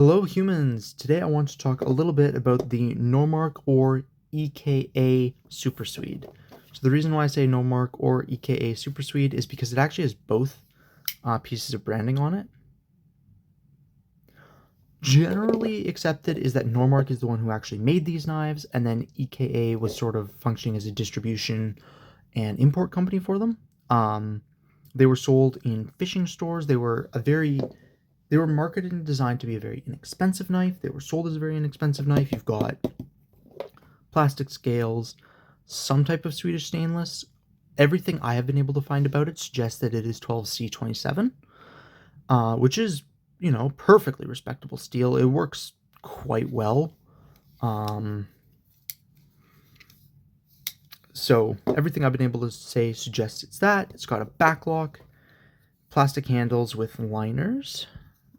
Hello humans! Today I want to talk a little bit about the normark or EKA Super Swede. So the reason why I say normark or EKA Super Swede is because it actually has both pieces of branding on it. Generally accepted is that normark is the one who actually made these knives, and then EKA was sort of functioning as a distribution and import company for them. They were sold in fishing stores. They were marketed and designed to be a very inexpensive knife. They were sold as a very inexpensive knife. You've got plastic scales, some type of Swedish stainless. Everything I have been able to find about it suggests that it is 12C27, which is, perfectly respectable steel. It works quite well. So everything I've been able to say suggests it's that. It's got a backlock, plastic handles with liners.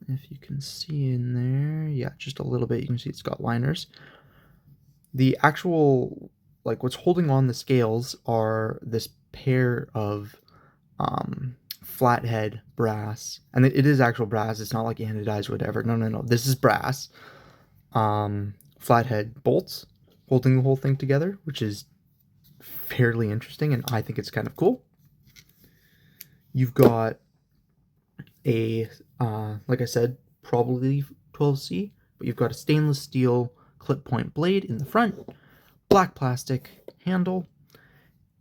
If you can see in there, yeah, just a little bit, you can see it's got liners. The actual, what's holding on the scales are this pair of flathead brass, and it is actual brass. It's not like anodized or whatever. No. This is brass. Flathead bolts holding the whole thing together, which is fairly interesting, and I think it's kind of cool. You've got a, like I said, probably 12C, but you've got a stainless steel clip point blade in the front, black plastic handle,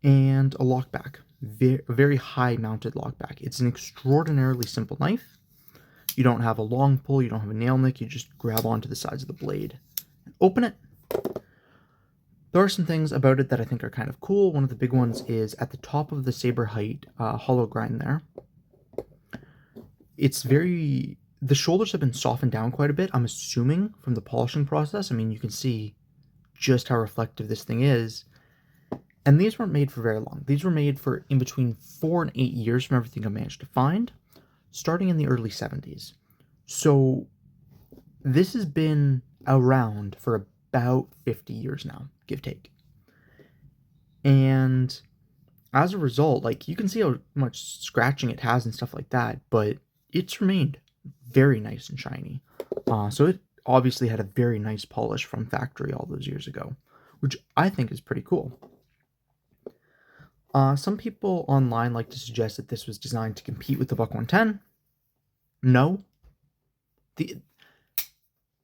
and a lockback. Very high mounted lockback. It's an extraordinarily simple knife. You don't have a long pull, you don't have a nail nick, you just grab onto the sides of the blade and open it. There are some things about it that I think are kind of cool. One of the big ones is at the top of the saber height hollow grind there. The shoulders have been softened down quite a bit, I'm assuming, from the polishing process. I mean, you can see just how reflective this thing is. And these weren't made for very long. These were made for in between 4 and 8 years from everything I managed to find, starting in the early 70s. So this has been around for about 50 years now, give take. And as a result, you can see how much scratching it has and stuff like that, but it's remained very nice and shiny. So it obviously had a very nice polish from factory all those years ago, which I think is pretty cool. Some people online like to suggest that this was designed to compete with the Buck 110. No.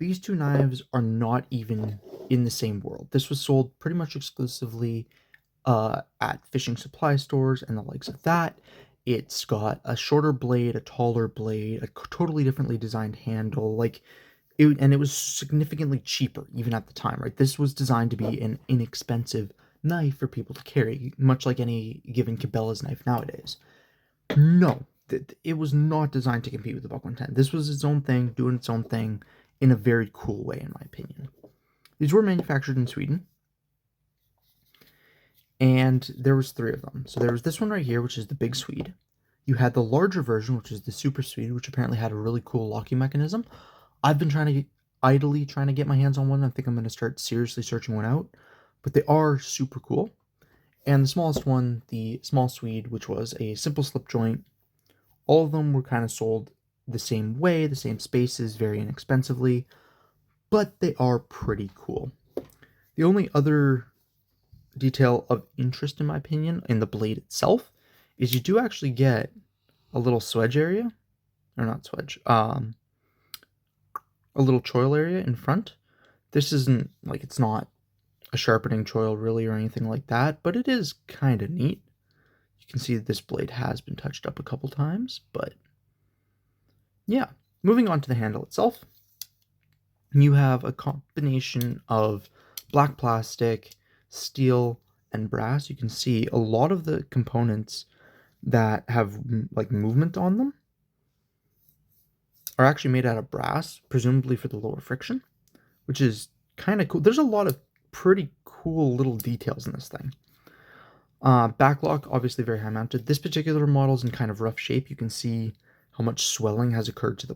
These two knives are not even in the same world. This was sold pretty much exclusively at fishing supply stores and the likes of that. It's got a shorter blade, a taller blade, a totally differently designed handle. And it was significantly cheaper even at the time, right? This was designed to be an inexpensive knife for people to carry, much like any given Cabela's knife nowadays. No, it was not designed to compete with the Buck 110. This was its own thing, doing its own thing in a very cool way, in my opinion. These were manufactured in Sweden, and there was 3 of them. So there was this one right here, which is the Big Swede. You had the larger version, which is the Super Swede, which apparently had a really cool locking mechanism. I've been idly trying to get my hands on one. I think I'm going to start seriously searching one out, but they are super cool. And the smallest one, the Small Swede, which was a simple slip joint. All of them were kind of sold the same way, the same spaces, very inexpensively, but they are pretty cool. The only other detail of interest, in my opinion, in the blade itself is you do actually get a little swedge area, or not swedge, a little choil area in front. This isn't, it's not a sharpening choil really or anything like that, but it is kind of neat. You can see that this blade has been touched up a couple times, but yeah. Moving on to the handle itself, you have a combination of black plastic, steel, and brass. You can see a lot of the components that have movement on them are actually made out of brass, presumably for the lower friction, which is kind of cool. There's a lot of pretty cool little details in this thing. Backlock, obviously very high mounted. This particular model is in kind of rough shape. You can see how much swelling has occurred to the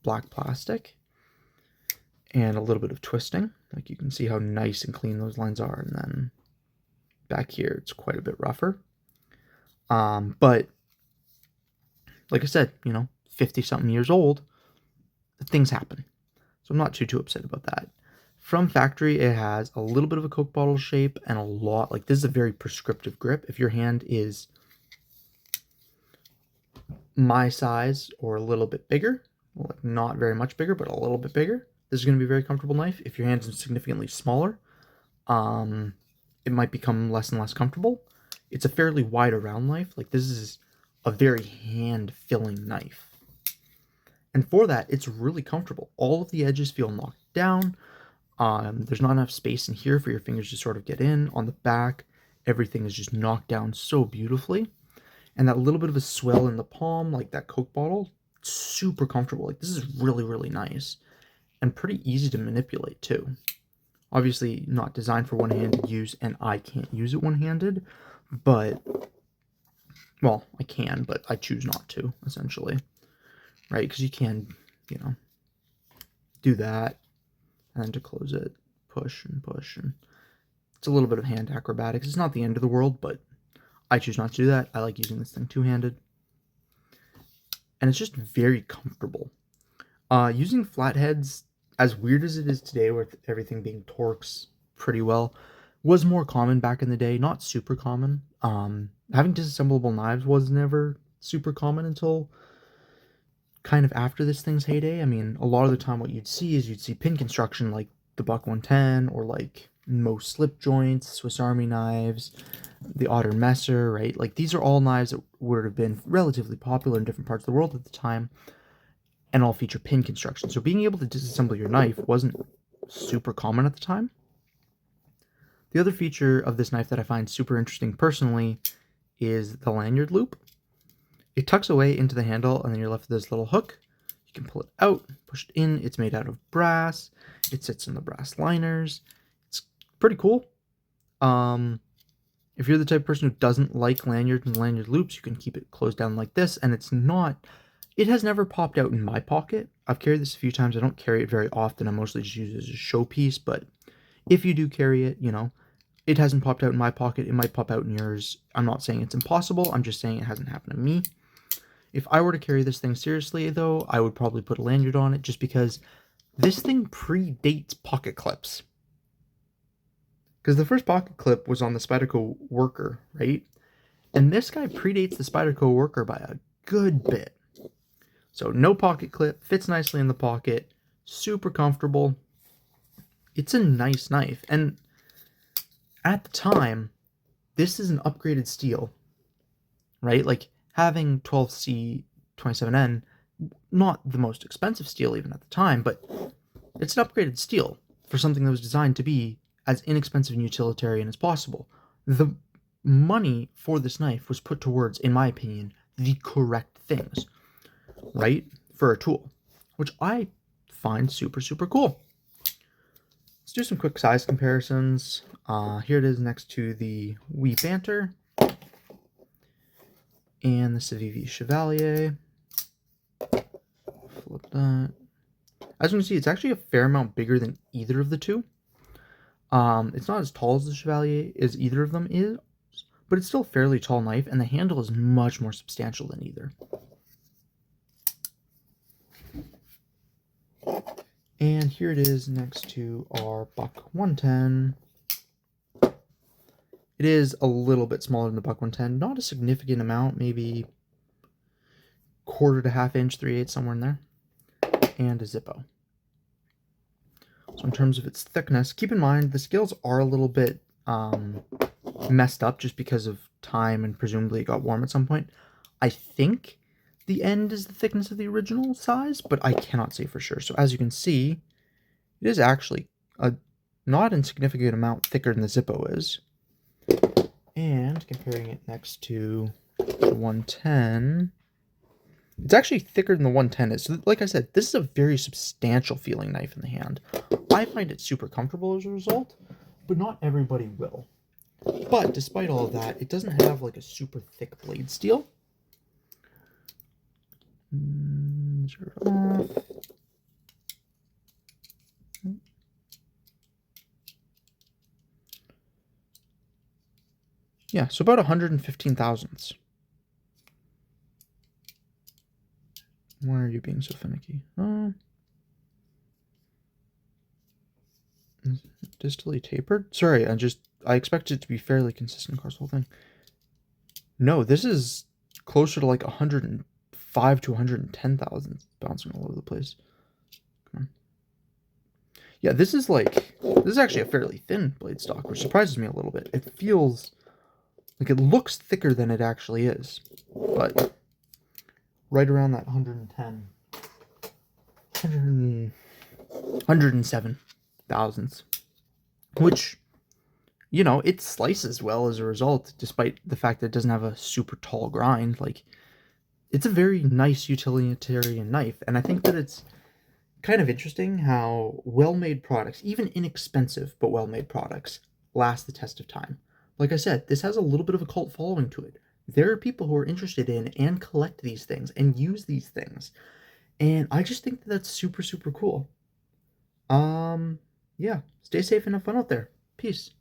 black plastic and a little bit of twisting. You can see how nice and clean those lines are, and then back here it's quite a bit rougher. But like I said, 50 something years old, things happen. So I'm not too upset about that. From factory, it has a little bit of a Coke bottle shape and a lot, like this is a very prescriptive grip. If your hand is my size or a little bit bigger, like not very much bigger, but a little bit bigger, this is going to be a very comfortable knife. If your hand is significantly smaller, it might become less and less comfortable. It's a fairly wide around knife. Like this is a very hand-filling knife. And for that, it's really comfortable. All of the edges feel knocked down. There's not enough space in here for your fingers to sort of get in. On the back, everything is just knocked down so beautifully. And that little bit of a swell in the palm, like that Coke bottle, super comfortable. Like this is really nice and pretty easy to manipulate too. Obviously not designed for one-handed use, and I can't use it one-handed, but, well, I can, but I choose not to, essentially, right? Because you can, you know, do that, and then to close it, push and push, and it's a little bit of hand acrobatics. It's not the end of the world, but I choose not to do that. I like using this thing two-handed, and it's just very comfortable. Using flatheads, as weird as it is today with everything being Torx pretty well, was more common back in the day. Not super common. Having disassemblable knives was never super common until kind of after this thing's heyday. I mean, a lot of the time what you'd see pin construction like the Buck 110 or like most slip joints, Swiss Army knives, the Otter Messer, right? Like these are all knives that would have been relatively popular in different parts of the world at the time, and all feature pin construction. So being able to disassemble your knife wasn't super common at the time. The other feature of this knife that I find super interesting personally is the lanyard loop. It tucks away into the handle, and then you're left with this little hook. You can pull it out, push it in. It's made out of brass. It sits in the brass liners. It's pretty cool. If you're the type of person who doesn't like lanyards and lanyard loops, you can keep it closed down like this, and it has never popped out in my pocket. I've carried this a few times. I don't carry it very often. I mostly just use it as a showpiece, but if you do carry it, you know, it hasn't popped out in my pocket. It might pop out in yours. I'm not saying it's impossible. I'm just saying it hasn't happened to me. If I were to carry this thing seriously, though, I would probably put a lanyard on it just because this thing predates pocket clips. Because the first pocket clip was on the Spyderco Worker, right? And this guy predates the Spyderco Worker by a good bit. So no pocket clip, fits nicely in the pocket, super comfortable. It's a nice knife. And at the time, this is an upgraded steel, right? Like having 12C 27N, not the most expensive steel even at the time, but it's an upgraded steel for something that was designed to be as inexpensive and utilitarian as possible. The money for this knife was put towards, in my opinion, the correct things, right? For a tool, which I find super cool. Let's do some quick size comparisons. Here it is next to the Wee Banter and the Civivi Chevalier. Flip that. As you can see, it's actually a fair amount bigger than either of the two. It's not as tall as the Chevalier as either of them is, but it's still a fairly tall knife, and the handle is much more substantial than either. And here it is next to our Buck 110. It is a little bit smaller than the Buck 110, not a significant amount, maybe quarter to half inch, 3/8, somewhere in there, and a Zippo. So in terms of its thickness, keep in mind the scales are a little bit messed up just because of time, and presumably it got warm at some point. I think the end is the thickness of the original size, but I cannot say for sure. So as you can see, it is actually a not insignificant amount thicker than the Zippo is. And comparing it next to the 110, it's actually thicker than the 110 is. So like I said, this is a very substantial feeling knife in the hand. I find it super comfortable as a result, but not everybody will. But despite all of that, it doesn't have like a super thick blade steel. Zero off. Yeah, so about 115 thousandths. Why are you being so finicky? distally tapered? Sorry, I expected it to be fairly consistent across the whole thing. No, this is closer to like 105 to 110,000 bouncing all over the place. Yeah, this is actually a fairly thin blade stock, which surprises me a little bit. It feels like it looks thicker than it actually is, but right around that 110, 107 thousandths, which, you know, it slices well as a result, despite the fact that it doesn't have a super tall grind. Like, it's a very nice utilitarian knife, and I think that it's kind of interesting how well-made products, even inexpensive but well-made products, last the test of time. Like I said, this has a little bit of a cult following to it. There are people who are interested in and collect these things and use these things. And I just think that that's super, super cool. Yeah, stay safe and have fun out there. Peace.